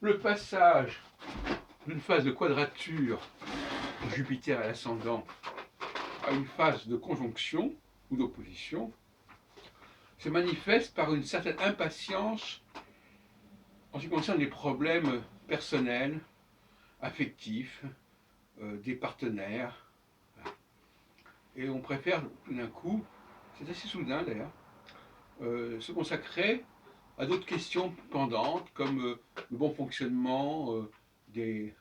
Le passage d'une phase de quadrature de Jupiter à l'ascendant à une phase de conjonction ou d'opposition se manifeste par une certaine impatience en ce qui concerne les problèmes personnels, affectifs, des partenaires. Et on préfère tout d'un coup, c'est assez soudain d'ailleurs, se consacrer à d'autres questions pendantes comme le bon fonctionnement de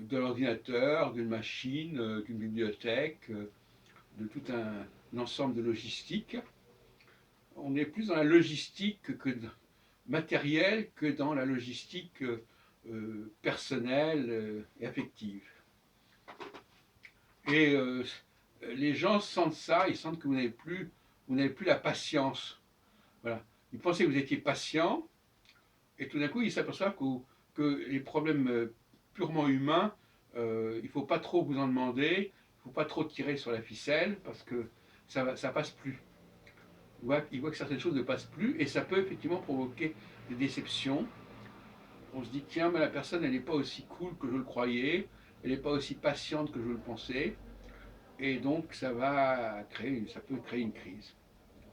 l'ordinateur, d'une machine, d'une bibliothèque, de tout un ensemble de logistique. On est plus dans la logistique matérielle que dans la logistique personnelle et affective. Et les gens sentent ça, ils sentent que vous n'avez plus la patience. Voilà. Ils pensaient que vous étiez patient, et tout d'un coup, ils s'aperçoivent que les problèmes purement humains, il ne faut pas trop vous en demander, il ne faut pas trop tirer sur la ficelle, parce que ça ne passe plus. Ils voient que certaines choses ne passent plus, et ça peut effectivement provoquer des déceptions. On se dit, tiens, mais la personne, elle n'est pas aussi cool que je le croyais, elle n'est pas aussi patiente que je le pensais, et donc ça peut créer une crise.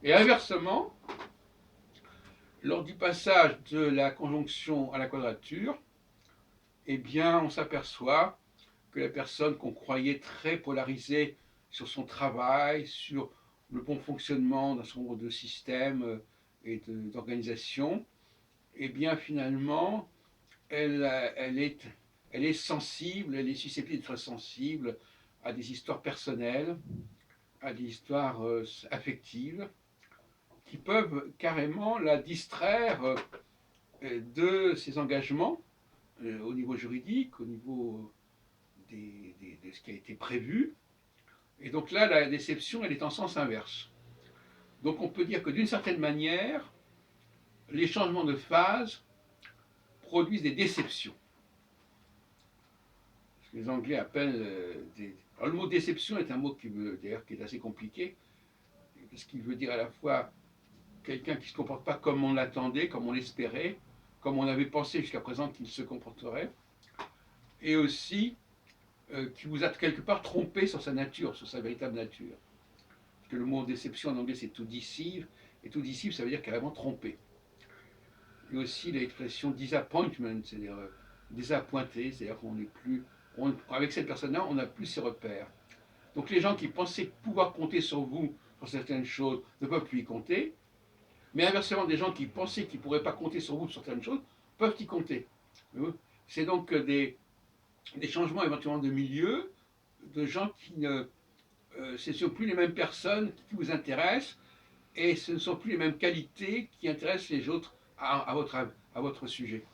Et inversement, lors du passage de la conjonction à la quadrature, eh bien, on s'aperçoit que la personne qu'on croyait très polarisée sur son travail, sur le bon fonctionnement d'un certain nombre de systèmes et d'organisations, eh bien, finalement, elle est sensible, elle est susceptible d'être sensible à des histoires personnelles, à des histoires affectives, qui peuvent carrément la distraire de ses engagements au niveau juridique, au niveau de ce qui a été prévu. Et donc là, la déception, elle est en sens inverse. Donc on peut dire que d'une certaine manière, les changements de phase produisent des déceptions. Ce que les Anglais appellent Alors le mot déception est un mot d'ailleurs qui est assez compliqué, parce qu'il veut dire à la fois quelqu'un qui ne se comporte pas comme on l'attendait, comme on l'espérait, comme on avait pensé jusqu'à présent qu'il se comporterait, et aussi qui vous a quelque part trompé sur sa nature, sur sa véritable nature. Parce que le mot déception en anglais c'est to deceive, et to deceive ça veut dire carrément tromper. Il y a aussi l'expression disappointment, c'est-à-dire désappointé, c'est-à-dire qu'on n'est plus, avec cette personne-là, on n'a plus ses repères. Donc les gens qui pensaient pouvoir compter sur vous pour certaines choses ne peuvent plus y compter, mais inversement, des gens qui pensaient qu'ils ne pourraient pas compter sur vous pour certaines choses peuvent y compter. C'est donc des changements éventuellement de milieu, de gens qui ne... ce ne sont plus les mêmes personnes qui vous intéressent, et ce ne sont plus les mêmes qualités qui intéressent les autres à votre sujet.